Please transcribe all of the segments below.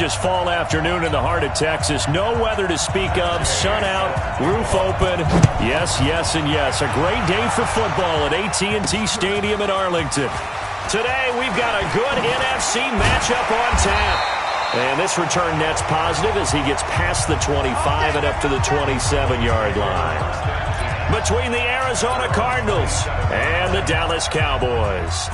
Just fall afternoon in the heart of Texas. No weather to speak of. Sun out, roof open. Yes, yes, and yes. A great day for football at AT&T Stadium in Arlington. Today, we've got a good NFC matchup on tap. And this return net's positive as he gets past the 25 and up to the 27-yard line. Between the Arizona Cardinals and the Dallas Cowboys.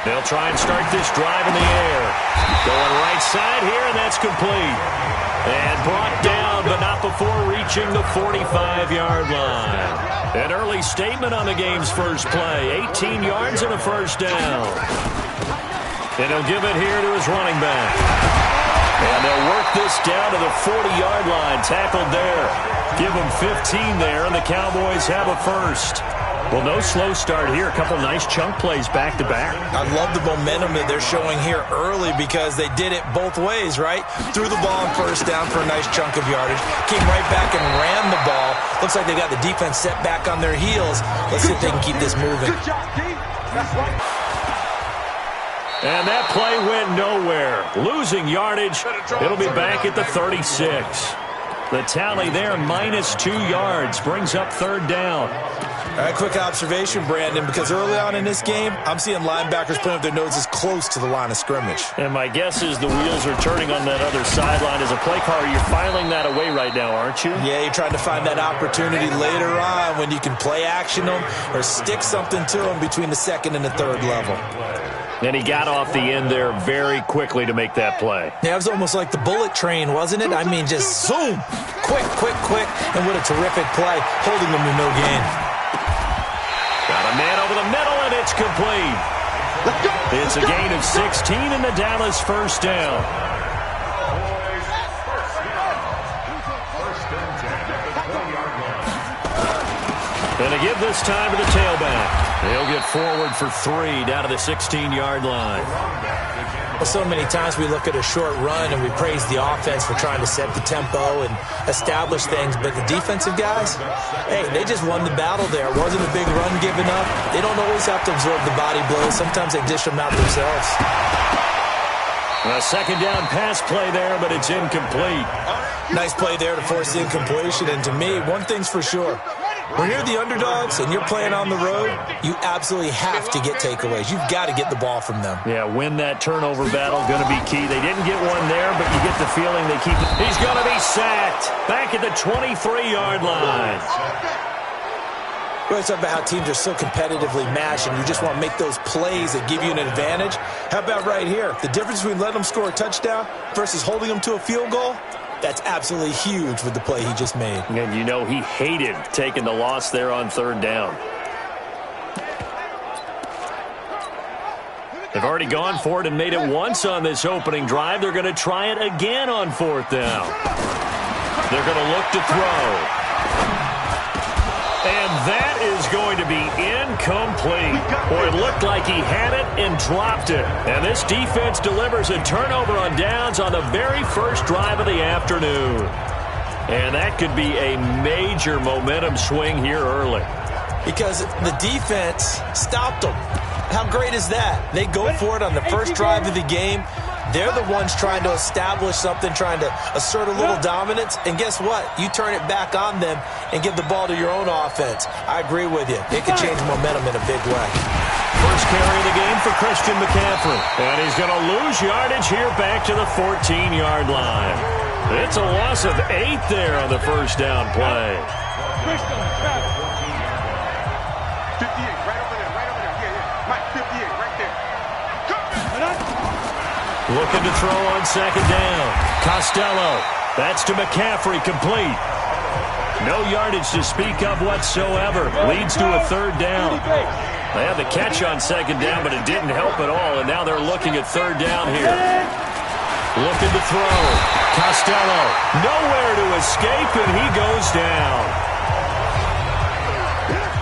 They'll try and start this drive in the air. Going right side here, and that's complete. And brought down, but not before reaching the 45-yard line. An early statement on the game's first play. 18 yards and a first down. And he'll give it here to his running back. And they'll work this down to the 40-yard line. Tackled there. Give them 15 there, and the Cowboys have a first. Well, no slow start here. A couple nice chunk plays back-to-back. I love the momentum that they're showing here early because they did it both ways, right? Threw the ball on first down for a nice chunk of yardage. Came right back and ran the ball. Looks like they got the defense set back on their heels. Let's see if they can keep this moving. And that play went nowhere. Losing yardage. It'll be back at the 36. The tally there, -2 yards. Brings up third down. All right, quick observation, Brandon, because early on in this game, I'm seeing linebackers putting up their noses close to the line of scrimmage. And my guess is the wheels are turning on that other sideline. As a play caller, you're filing that away right now, aren't you? Yeah, you're trying to find that opportunity later on when you can play action them or stick something to them between the second and the third level. And he got off the end there very quickly to make that play. Yeah, it was almost like the bullet train, wasn't it? I mean, just zoom, quick, and what a terrific play, holding them to no gain. Got a man over the middle, and it's complete. It's a gain of 16 and the Dallas first down. And to give this time to the tailback. He'll get forward for 3 down to the 16-yard line. Well, so many times we look at a short run and we praise the offense for trying to set the tempo and establish things, but the defensive guys, hey, they just won the battle there. It wasn't a big run given up. They don't always have to absorb the body blows. Sometimes they dish them out themselves. A second down pass play there, but it's incomplete. Nice play there to force the incompletion, and to me, one thing's for sure. When you're the underdogs and you're playing on the road, you absolutely have to get takeaways. You've got to get the ball from them. Yeah, win that turnover battle, going to be key. They didn't get one there, but you get the feeling they keep it. He's going to be sacked back at the 23-yard line. We always talk about how teams are so competitively matched and you just want to make those plays that give you an advantage. How about right here? The difference between letting them score a touchdown versus holding them to a field goal? That's absolutely huge with the play he just made. And you know he hated taking the loss there on third down. They've already gone for it and made it once on this opening drive. They're going to try it again on fourth down. They're going to look to throw. And that is going to be incomplete. Boy, it looked like he had it and dropped it. And this defense delivers a turnover on downs on the very first drive of the afternoon. And that could be a major momentum swing here early. Because the defense stopped them. How great is that? They go for it on the first drive of the game. They're the ones trying to establish something, trying to assert a little dominance. And guess what? You turn it back on them and give the ball to your own offense. I agree with you. It can change momentum in a big way. First carry of the game for Christian McCaffrey. And he's going to lose yardage here back to the 14-yard line. It's a loss of 8 there on the first down play. 58, right over there. Yeah. Mike, 58, right there. Looking to throw on second down. Costello. That's to McCaffrey, complete. No yardage to speak of whatsoever. Leads to a third down. They had the catch on second down, but it didn't help at all, and now they're looking at third down here. Looking to throw. Costello. Nowhere to escape, and he goes down.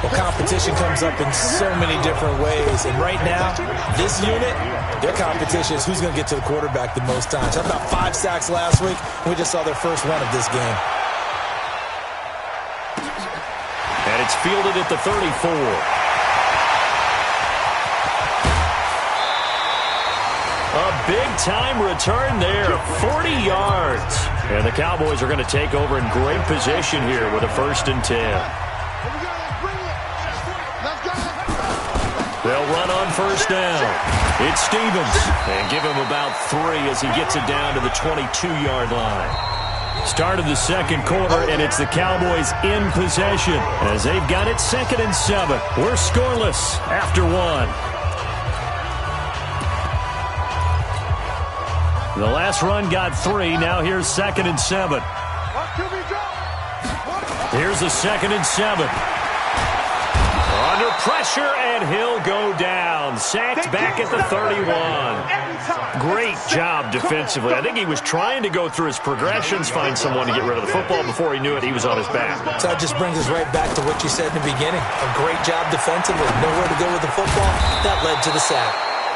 Well, competition comes up in so many different ways. And right now, this unit, their competition is who's going to get to the quarterback the most times. How about 5 sacks last week? We just saw their first one of this game. And it's fielded at the 34. A big-time return there, 40 yards. And the Cowboys are going to take over in great position here with a 1st and 10. They'll run on 1st down. It's Stevens. And give him about 3 as he gets it down to the 22-yard line. Start of the 2nd quarter, and it's the Cowboys in possession as they've got it 2nd and 7. We're scoreless after 1. The last run got 3. Now here's 2nd and 7. Here's a 2nd and 7. Under pressure, and he'll go down. Sacked back at the 31. Great job defensively. I think he was trying to go through his progressions, find someone to get rid of the football. Before he knew it, he was on his back. So that just brings us right back to what you said in the beginning. A great job defensively. Nowhere to go with the football. That led to the sack.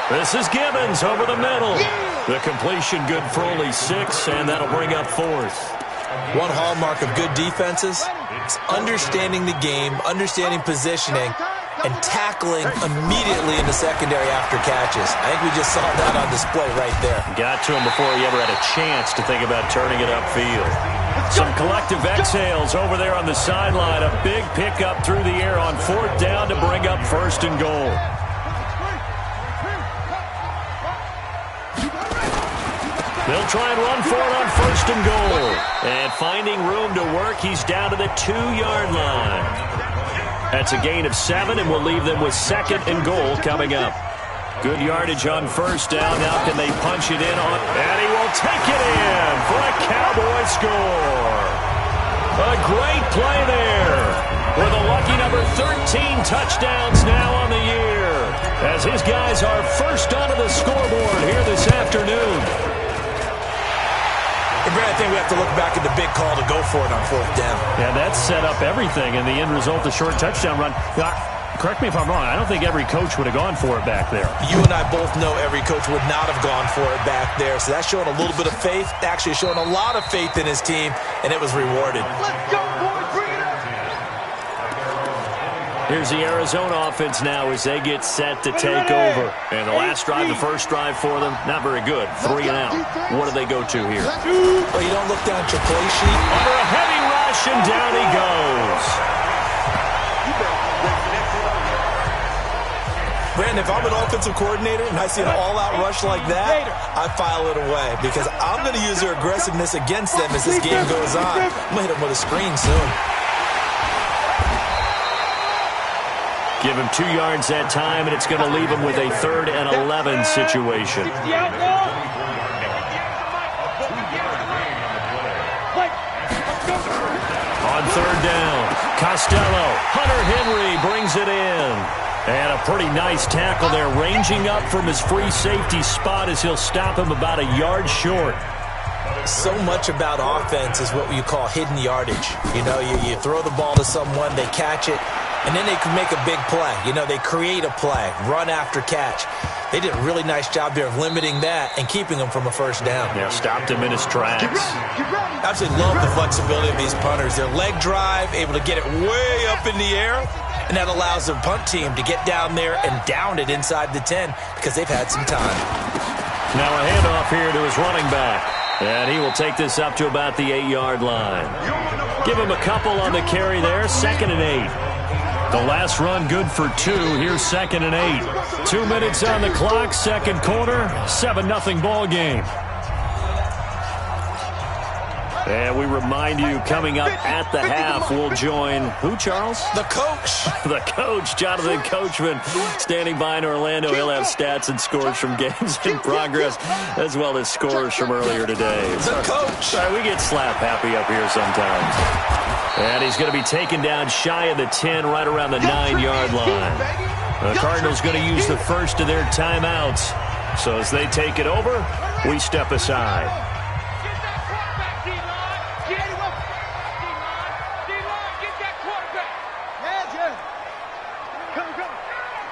This is Gibbons over the middle. The completion good for only 6, and that'll bring up 4th. One hallmark of good defenses is understanding the game, understanding positioning, and tackling immediately in the secondary after catches. I think we just saw that on display right there. Got to him before he ever had a chance to think about turning it upfield. Some collective exhales over there on the sideline. A big pickup through the air on 4th down to bring up 1st and goal. They'll try and run for it on 1st and goal. And finding room to work, he's down to the 2-yard line. That's a gain of 7, and we'll leave them with 2nd and goal coming up. Good yardage on 1st down. Now can they punch it in on? And he will take it in for a Cowboy score. A great play there. With a lucky number 13 touchdowns now on the year. As his guys are first onto the scoreboard here this afternoon. And Brad, I think we have to look back at the big call to go for it on 4th down. Yeah, that set up everything, and the end result, the short touchdown run. Correct me if I'm wrong. I don't think every coach would have gone for it back there. You and I both know every coach would not have gone for it back there. So that's showing a little bit of faith, actually showing a lot of faith in his team, and it was rewarded. Let's go, boys. Bring it up. Here's the Arizona offense now as they get set to take over. And the last drive, the first drive for them, not very good. 3 and out. What do they go to here? Well, you don't look down at your play sheet. Under a heavy rush, and down he goes. Brandon, if I'm an offensive coordinator and I see an all-out rush like that, I file it away because I'm going to use their aggressiveness against them as this game goes on. I'm going to hit them with a screen soon. Give him 2 yards that time, and it's going to leave him with a 3rd and 11 situation. On 3rd down, Costello. Hunter Henry brings it in. And a pretty nice tackle there, ranging up from his free safety spot as he'll stop him about a yard short. So much about offense is what you call hidden yardage. You know, you throw the ball to someone, they catch it, and then they can make a big play. You know, they create a play, run after catch. They did a really nice job there of limiting that and keeping him from a 1st down. Yeah, stopped him in his tracks. Absolutely love the flexibility of these punters. Their leg drive, able to get it way up in the air, and that allows the punt team to get down there and down it inside the 10 because they've had some time. Now a handoff here to his running back. And he will take this up to about the 8-yard line. Give him a couple on the carry there, 2nd and 8. The last run good for 2. Here's 2nd and 8. 2 minutes on the clock, 2nd quarter, 7-0 ball game. And we remind you, coming up at the half, we'll join who, Charles? The coach. The coach, Jonathan Coachman, standing by in Orlando. He'll have stats and scores from games in progress, as well as scores from earlier today. The coach. Sorry, we get slap happy up here sometimes. And he's going to be taken down shy of the 10, right around the 9-yard line. The Cardinals going to use the first of their timeouts. So as they take it over, we step aside.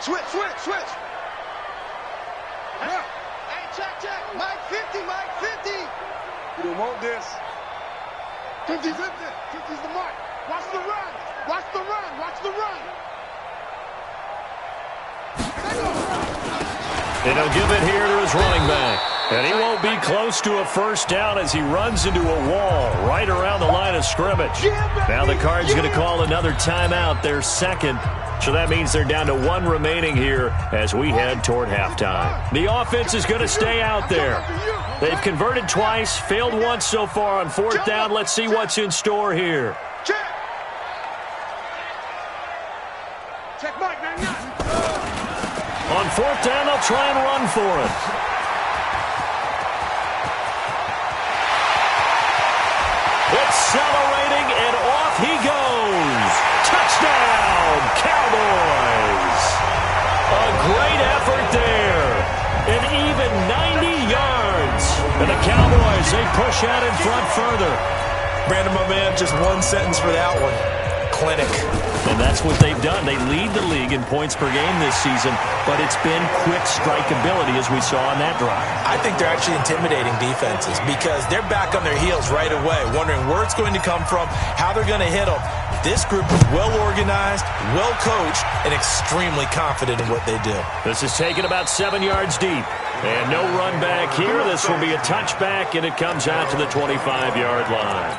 Switch. Hey, check. Mike 50. You don't want this. 50's the mark. Watch the run. Watch Watch the run. And he'll give it here to his running back. And he won't be close to a first down as he runs into a wall right around the line of scrimmage. Now the Cards going to call another timeout, their second. So that means they're down to one remaining here as we head toward halftime. The offense is going to stay out there. They've converted twice, failed once so far on fourth down. Let's see what's in store here. Check Mike, man. On fourth down, they'll try and run for it. Accelerating, and off he goes. Touchdown, Cowboys. A great effort there. An even 90 yards. And the Cowboys, they push out in front further. Brandon, my man, just one sentence for that one. Clinic. And that's what they've done. They lead the league in points per game this season, but it's been quick strikeability as we saw on that drive. I think they're actually intimidating defenses because they're back on their heels right away, wondering where it's going to come from, how they're going to hit them. This group is well-organized, well-coached, and extremely confident in what they do. This is taken about 7 yards deep. And no run back here. This will be a touchback, and it comes out to the 25-yard line.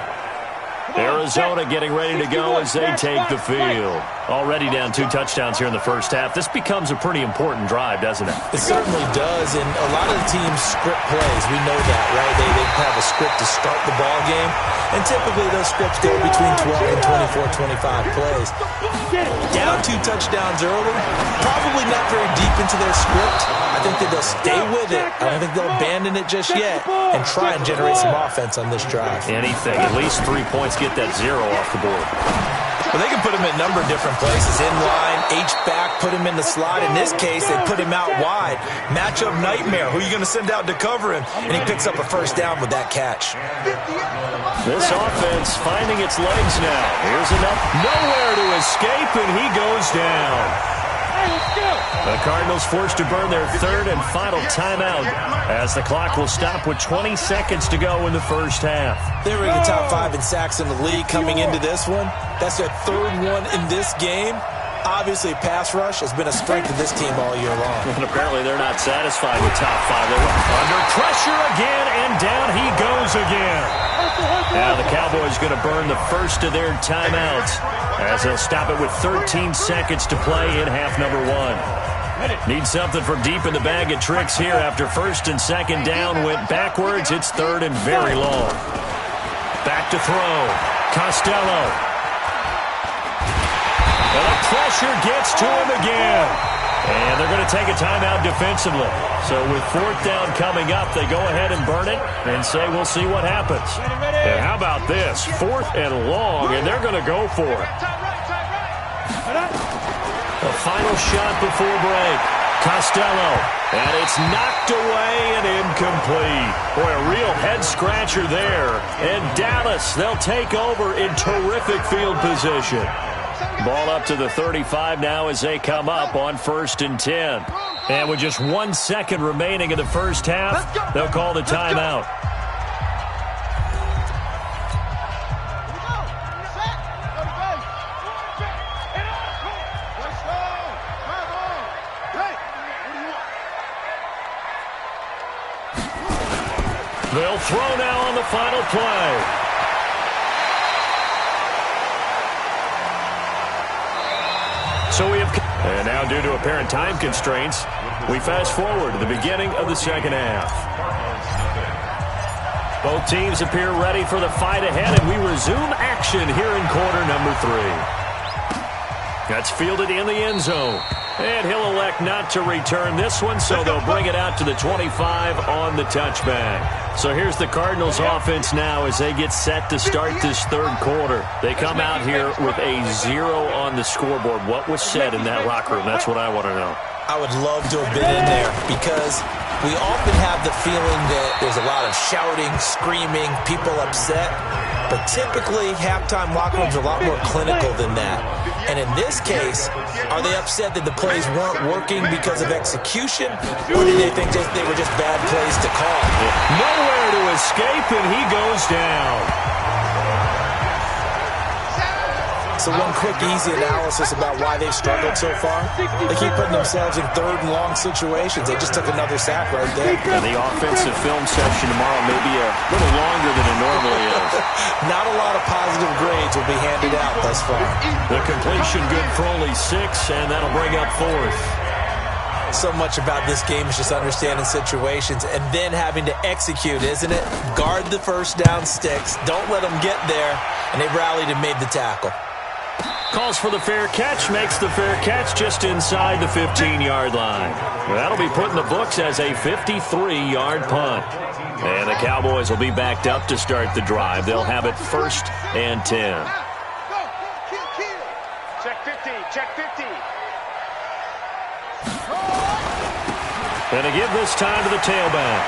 Arizona getting ready to go as they take the field. Already down 2 touchdowns here in the first half. This becomes a pretty important drive, doesn't it? It certainly does, and a lot of the teams script plays. We know that, right? They have a script to start the ball game, and typically those scripts go between 12 and 24, 25 plays. Down 2 touchdowns early, probably not very deep into their script. I think that they'll stay with it. I don't think they'll abandon it just yet and try and generate some offense on this drive. Anything, at least 3 points, get that 0 off the board. Well, they can put him in a number of different places. In line, H-back, put him in the slot. In this case, they put him out wide. Matchup nightmare. Who are you going to send out to cover him? And he picks up a first down with that catch. This offense finding its legs now. Here's enough. Nowhere to escape, and he goes down. The Cardinals forced to burn their third and final timeout as the clock will stop with 20 seconds to go in the first half. They were in the top 5 in sacks in the league coming into this one. That's their third one in this game. Obviously, pass rush has been a strength of this team all year long. And apparently they're not satisfied with top 5. They're under pressure again, and down he goes again. Now the Cowboys going to burn the first of their timeouts as they'll stop it with 13 seconds to play in half number 1. Need something from deep in the bag of tricks here after first and second down went backwards. It's third and very long. Back to throw. Costello. And the pressure gets to him again. And they're going to take a timeout defensively. So with fourth down coming up, they go ahead and burn it and say we'll see what happens. And how about this? 4th and long, and they're going to go for it. The final shot before break. Costello. And it's knocked away and incomplete. Boy, a real head-scratcher there. And Dallas, they'll take over in terrific field position. Ball up to the 35 now as they come up on 1st and 10. And with just 1 second remaining in the first half, they'll call the timeout. They'll throw now on the final play. So we have, and now due to apparent time constraints, we fast forward to the beginning of the second half. Both teams appear ready for the fight ahead, and we resume action here in quarter number 3. That's fielded in the end zone. And he'll elect not to return this one, so they'll bring it out to the 25 on the touchback. So here's the Cardinals offense now as they get set to start this third quarter. They come out here with a 0 on the scoreboard. What was said in that locker room? That's what I want to know. I would love to have been in there because we often have the feeling that there's a lot of shouting, screaming, people upset. But typically, halftime locker rooms are a lot more clinical than that. And in this case, are they upset that the plays weren't working because of execution? Or did they think they were just bad plays to call? Nowhere to escape, and he goes down. So one quick, easy analysis about why they've struggled so far. They keep putting themselves in third and long situations. They just took another sack right there. And the offensive film session tomorrow may be a little longer than it normally is. Not a lot of positive grades will be handed out thus far. The completion good for only 6, and that'll bring up 4th. So much about this game is just understanding situations and then having to execute, isn't it? Guard the first down sticks. Don't let them get there. And they rallied and made the tackle. Calls for the fair catch, makes the fair catch just inside the 15-yard line. That'll be put in the books as a 53-yard punt. And the Cowboys will be backed up to start the drive. They'll have it 1st and 10. Check 50, check 50. And to give this time to the tailback.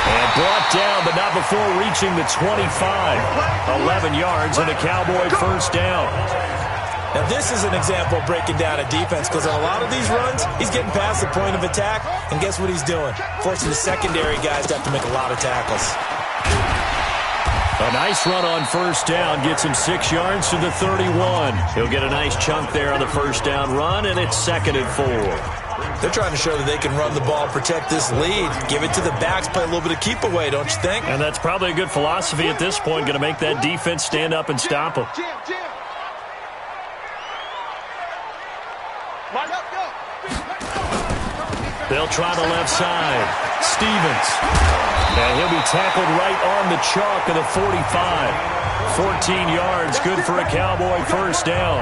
And brought down, but not before reaching the 25. 11 yards and a Cowboy first down. Now this is an example of breaking down a defense, because on a lot of these runs, he's getting past the point of attack, and guess what he's doing? Forcing the secondary guys to have to make a lot of tackles. A nice run on first down gets him 6 yards to the 31. He'll get a nice chunk there on the first down run, and it's 2nd and 4. They're trying to show that they can run the ball, protect this lead, give it to the backs, play a little bit of keep away, don't you think? And that's probably a good philosophy at this point, going to make that defense stand up and stop them. They'll try the left side. Stevens. And he'll be tackled right on the chalk of the 45. 14 yards, good for a Cowboy first down.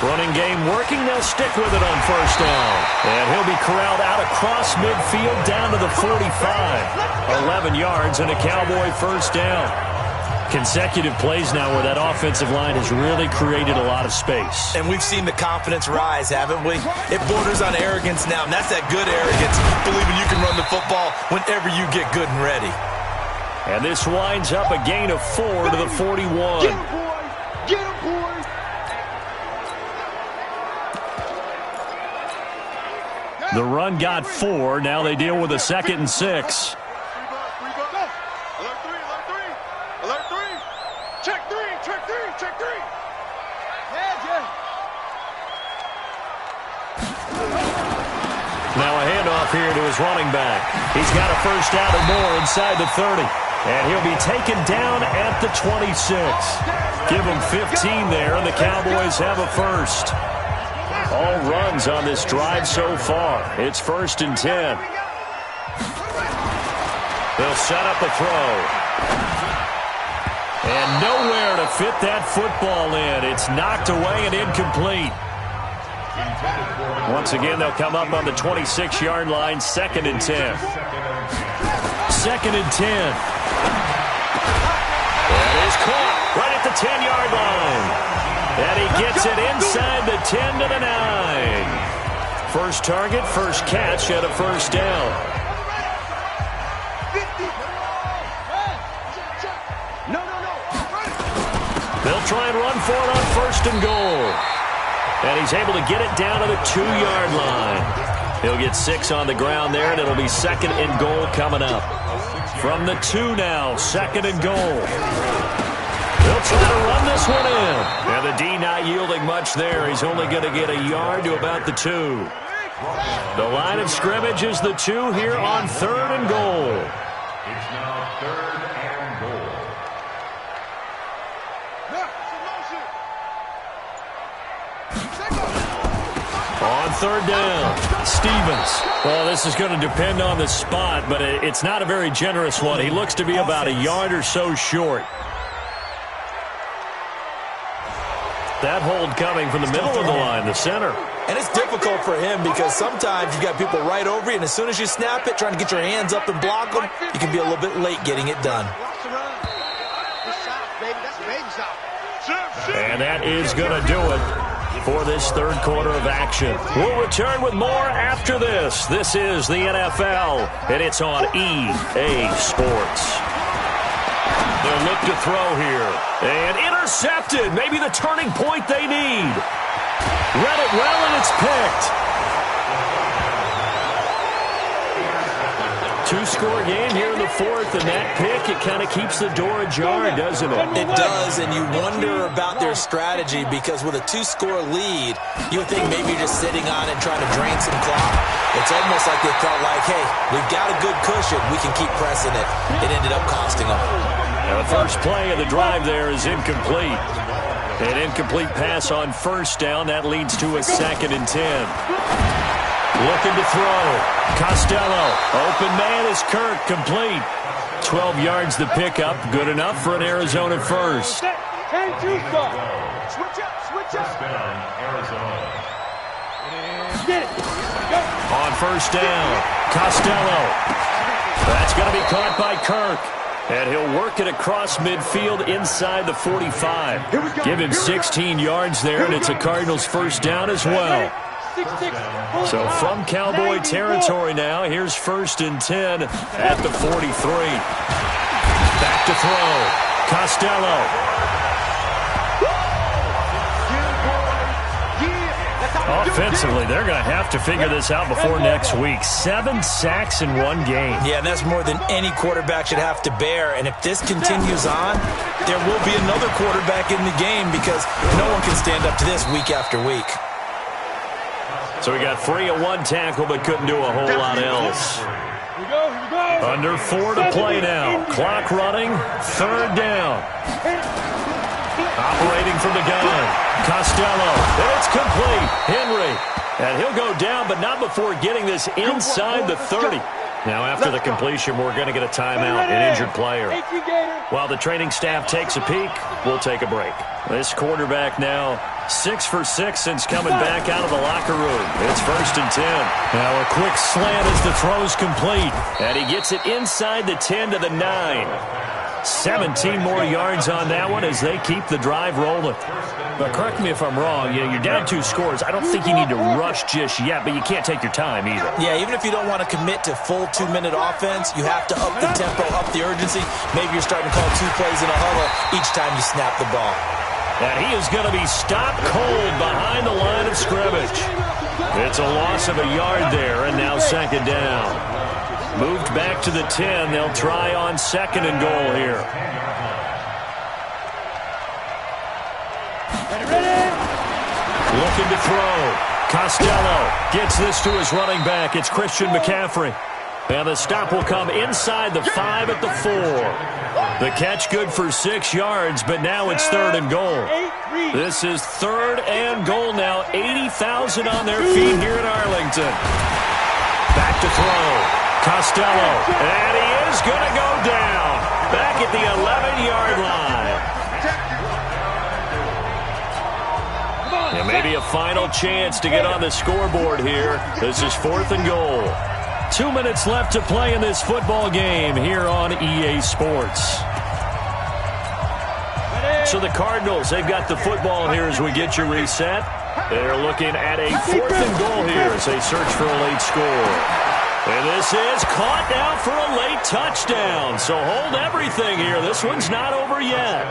Running game working. They'll stick with it on first down. And he'll be corralled out across midfield down to the 45. 11 yards and a Cowboy first down. Consecutive plays now where that offensive line has really created a lot of space. And we've seen the confidence rise, haven't we? It borders on arrogance now, and that's that good arrogance, believing you can run the football whenever you get good and ready. And this winds up a gain of 4 to the 41. Get him, boy! Get him, boy! The run got 4. Now they deal with a 2nd and 6. Now a handoff here to his running back. He's got a first down or more inside the 30. And he'll be taken down at the 26. Give him 15 there, and the Cowboys have a first. All runs on this drive so far. It's 1st and 10. They'll set up a throw. And nowhere to fit that football in. It's knocked away and incomplete. Once again, they'll come up on the 26-yard line, 2nd and 10. 2nd and 10. That is caught right at the 10-yard line. And he gets it inside the 10 to the 9. First target, first catch, and a first down. They'll try and run for it on 1st and goal. And he's able to get it down to the 2-yard line. He'll get 6 on the ground there, and it'll be 2nd and goal coming up. From the 2 now, 2nd and goal. They'll try to run this one in. And the D not yielding much there. He's only going to get a yard to about the 2. The line of scrimmage is the 2 here on 3rd and goal. It's now 3rd and goal. On 3rd down, Stevens. Well, this is going to depend on the spot, but it's not a very generous one. He looks to be about a yard or so short. That hold coming from the middle of the line, the center. And it's difficult for him because sometimes you've got people right over you, and as soon as you snap it, trying to get your hands up and block them, you can be a little bit late getting it done. And that is going to do it for this 3rd quarter of action. We'll return with more after this. This is the NFL, and it's on EA Sports. They'll look to throw here. And intercepted. Maybe the turning point they need. Read it well, and it's picked. two-score game here in the fourth, and that pick, it kind of keeps the door ajar, doesn't it? It does, and you wonder about their strategy because with a two-score lead, you would think maybe you're just sitting on it trying to drain some clock. It's almost like they felt like, hey, we've got a good cushion. We can keep pressing it. It ended up costing them. Now the first play of the drive there is incomplete. An incomplete pass on first down. That leads to a 2nd and 10. Looking to throw. Costello. Open man is Kirk. Complete. 12 yards the pickup. Good enough for an Arizona first. Switch up, switch up. Arizona. Get it. Go. On first down. Costello. That's going to be caught by Kirk. And he'll work it across midfield inside the 45. Give him 16 yards there, and it's a Cardinals first down as well. So from Cowboy territory now, here's 1st and 10 at the 43. Back to throw. Costello. Offensively, they're going to have to figure this out before next week. 7 sacks in one game. Yeah, and that's more than any quarterback should have to bear. And if this continues on, there will be another quarterback in the game because no one can stand up to this week after week. So we got 3 at 1 tackle, but couldn't do a whole lot else. Here we go. Under 4 to play now. Clock running. 3rd down. Operating from the gun. Costello. And it's complete. Henry. And he'll go down, but not before getting this inside the 30. Now, after the completion, we're going to get a timeout, an injured player. While the training staff takes a peek, we'll take a break. This quarterback now 6 for 6 since coming back out of the locker room. It's 1st and 10. Now a quick slant as the throw's complete. And he gets it inside the 10 to the 9. 17 more yards on that one as they keep the drive rolling. But correct me if I'm wrong, you're down 2 scores. I don't think you need to rush just yet, but you can't take your time either. Yeah, even if you don't want to commit to full 2-minute offense, you have to up the tempo, up the urgency. Maybe you're starting to call 2 plays in a huddle each time you snap the ball. And he is going to be stopped cold behind the line of scrimmage. It's a loss of a yard there, and now 2nd down. Moved back to the 10. They'll try on 2nd and goal here. Looking to throw. Costello gets this to his running back. It's Christian McCaffrey. And the stop will come inside the 5 at the 4. The catch good for 6 yards, but now it's 3rd and goal. This is 3rd and goal now. 80,000 on their feet here in Arlington. Back to throw. Costello. And he is going to go down. Back at the 11-yard line. And maybe a final chance to get on the scoreboard here. This is 4th and goal. 2 minutes left to play in this football game here on EA Sports. So the Cardinals, they've got the football here as we get you reset. They're looking at a 4th and goal here as they search for a late score. And this is caught now for a late touchdown. So hold everything here. This one's not over yet.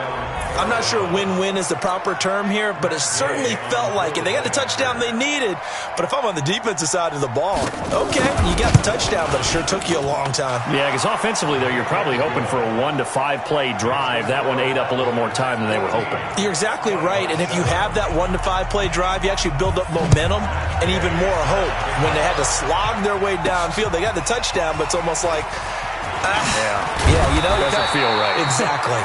I'm not sure win-win is the proper term here, but it certainly felt like it. They got the touchdown they needed, but if I'm on the defensive side of the ball, okay, you got the touchdown, but it sure took you a long time. Yeah, because offensively there, you're probably hoping for a 1 to 5 play drive. That one ate up a little more time than they were hoping. You're exactly right, and if you have that 1 to 5 play drive, you actually build up momentum and even more hope. When they had to slog their way downfield, they got the touchdown, but it's almost like, it doesn't feel right. Exactly.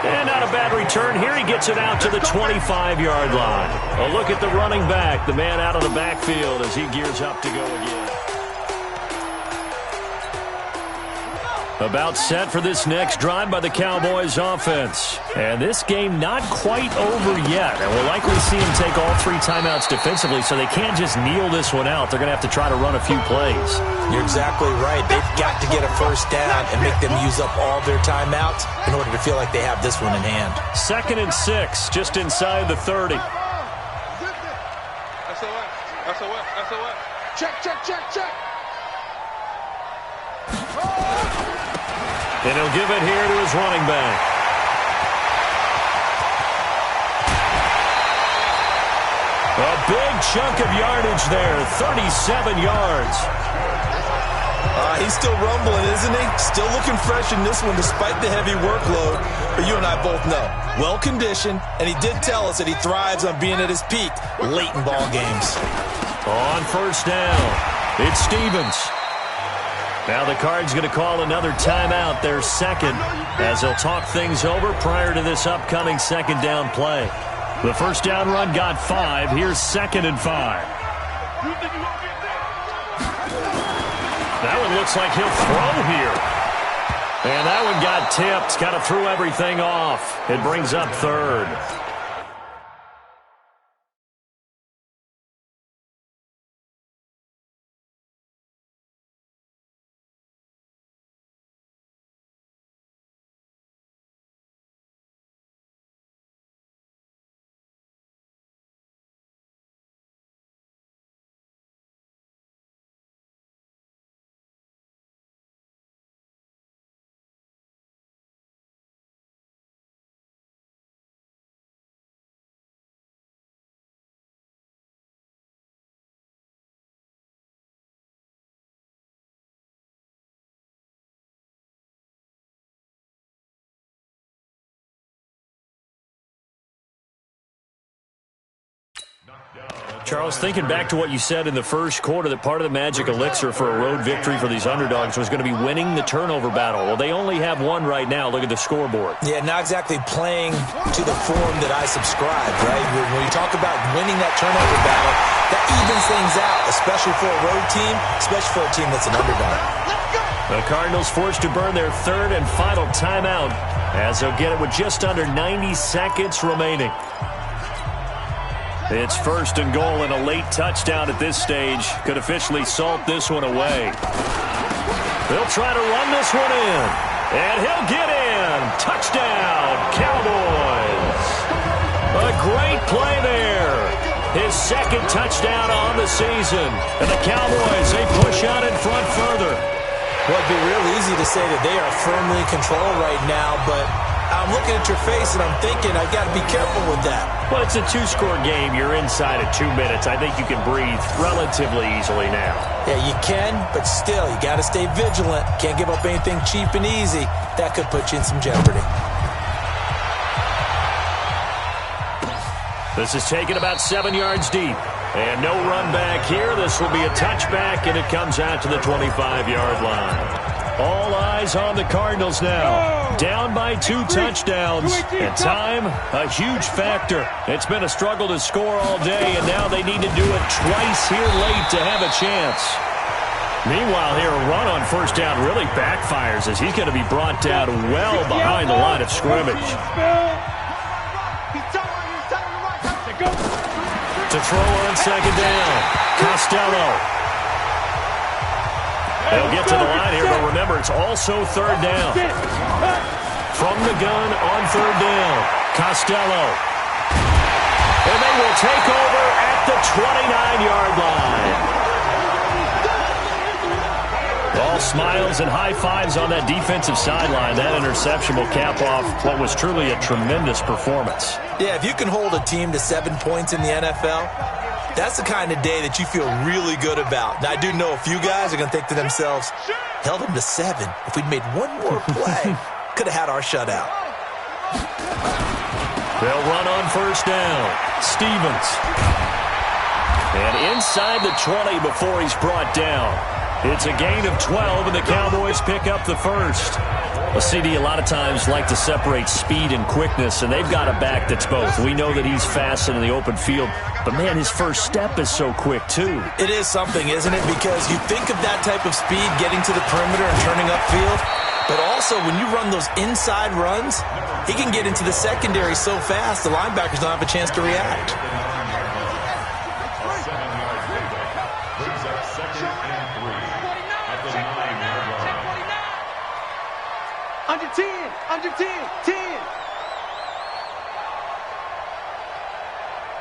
And not a bad return here. He gets it out to the 25-yard line. A look at the running back, the man out of the backfield as he gears up to go again. About set for this next drive by the Cowboys offense. And this game not quite over yet. And we'll likely see him take all 3 timeouts defensively, so they can't just kneel this one out. They're going to have to try to run a few plays. You're exactly right. They've got to get a first down and make them use up all their timeouts in order to feel like they have this one in hand. 2nd and 6, just inside the 30. SOS. Check. And he'll give it here to his running back. A big chunk of yardage there, 37 yards. He's still rumbling, isn't he? Still looking fresh in this one despite the heavy workload. But you and I both know, well-conditioned, and he did tell us that he thrives on being at his peak late in ball games. On first down, it's Stevens. Now the Cards going to call another timeout, their second, as they'll talk things over prior to this upcoming second down play. The first down run got 5. Here's 2nd and 5. That one looks like he'll throw here. And that one got tipped. Kind of threw everything off. It brings up 3rd. Charles, thinking back to what you said in the first quarter, that part of the magic elixir for a road victory for these underdogs was going to be winning the turnover battle. Well, they only have one right now. Look at the scoreboard. Yeah, not exactly playing to the form that I subscribe, right? When you talk about winning that turnover battle, that evens things out, especially for a road team, especially for a team that's an underdog. The Cardinals forced to burn their 3rd and final timeout as they'll get it with just under 90 seconds remaining. It's 1st and goal, and a late touchdown at this stage could officially salt this one away. They'll try to run this one in, and he'll get in. Touchdown, Cowboys. A great play there. His 2nd touchdown on the season, and the Cowboys, they push out in front further. Well, it'd be real easy to say that they are firmly in control right now, but I'm looking at your face and I'm thinking I've got to be careful with that. Well, it's a 2-score game. You're inside of 2 minutes. I think you can breathe relatively easily now. Yeah, you can, but still, you got to stay vigilant. Can't give up anything cheap and easy. That could put you in some jeopardy. This is taken about 7 yards deep. And no run back here. This will be a touchback, and it comes out to the 25-yard line. All eyes on the Cardinals now. Down by 2 touchdowns. And time, a huge factor. It's been a struggle to score all day, and now they need to do it twice here late to have a chance. Meanwhile, here, a run on first down really backfires as he's going to be brought down well behind the line of scrimmage. To throw on second down, Costello. They'll get to the line here, but remember, it's also 3rd down. From the gun on 3rd down, Costello. And they will take over at the 29-yard line. All smiles and high fives on that defensive sideline. That interception will cap off what was truly a tremendous performance. Yeah, if you can hold a team to 7 points in the NFL, that's the kind of day that you feel really good about. Now, I do know a few guys are going to think to themselves, held them to 7. If we'd made one more play, could have had our shutout. They'll run on first down. Stevens. And inside the 20 before he's brought down. It's a gain of 12, and the Cowboys pick up the first. Well, CD, a lot of times like to separate speed and quickness, and they've got a back that's both. We know that he's fast in the open field, but, man, his first step is so quick, too. It is something, isn't it? Because you think of that type of speed getting to the perimeter and turning upfield, but also when you run those inside runs, he can get into the secondary so fast the linebackers don't have a chance to react. Under 10, under 10, 10.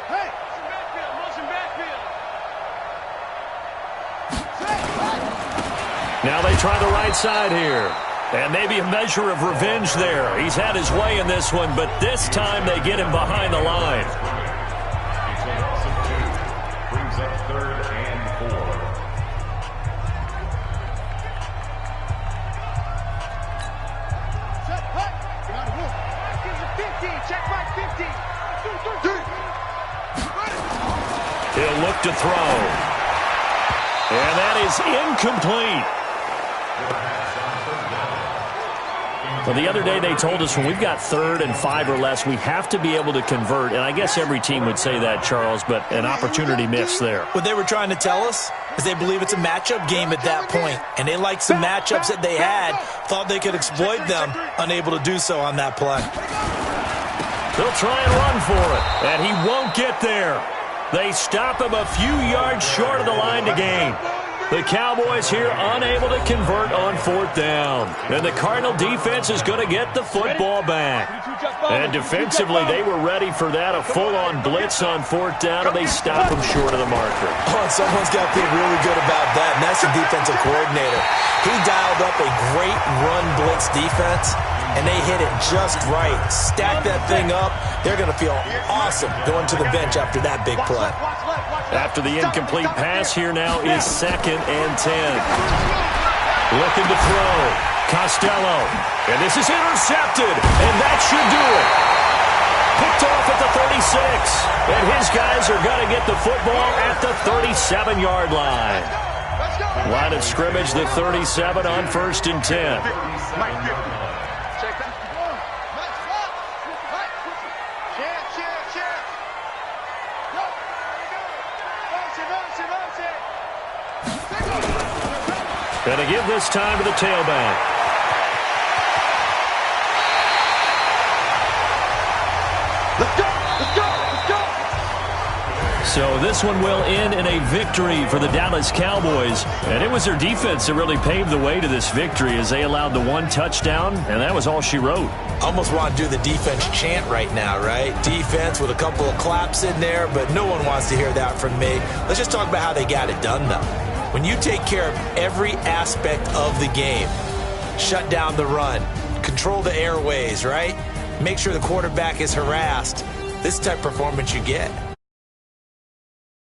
Hey, motion backfield. Now they try the right side here. And maybe a measure of revenge there. He's had his way in this one, but this time they get him behind the line. It's a loss of 2. Brings up 3rd and 4. Check my 50. He'll look to throw. And that is incomplete. Well, the other day they told us when we've got 3rd and 5 or less, we have to be able to convert. And I guess every team would say that, Charles, but an opportunity missed there. What they were trying to tell us is they believe it's a matchup game at that point. And they liked some matchups that they had, thought they could exploit them, unable to do so on that play. They'll try and run for it, and he won't get there. They stop him a few yards short of the line to gain. The Cowboys here unable to convert on 4th down. And the Cardinal defense is going to get the football back. And defensively, they were ready for that, a full-on blitz on 4th down, and they stop him short of the marker. Oh, someone's got to feel really good about that, and that's the defensive coordinator. He dialed up a great run blitz defense, and they hit it just right. Stack that thing up. They're going to feel awesome going to the bench after that big play. After the incomplete pass, here now is 2nd and 10. Looking to throw. Costello. And this is intercepted. And that should do it. Picked off at the 36. And his guys are going to get the football at the 37-yard line. Line of scrimmage, the 37 on 1st and 10. Going to give this time to the tailback. Let's go! Let's go! Let's go! So this one will end in a victory for the Dallas Cowboys. And it was their defense that really paved the way to this victory as they allowed the 1 touchdown, and that was all she wrote. Almost want to do the defense chant right now, right? Defense with a couple of claps in there, but no one wants to hear that from me. Let's just talk about how they got it done, though. When you take care of every aspect of the game, shut down the run, control the airways, right? Make sure the quarterback is harassed. This type of performance you get.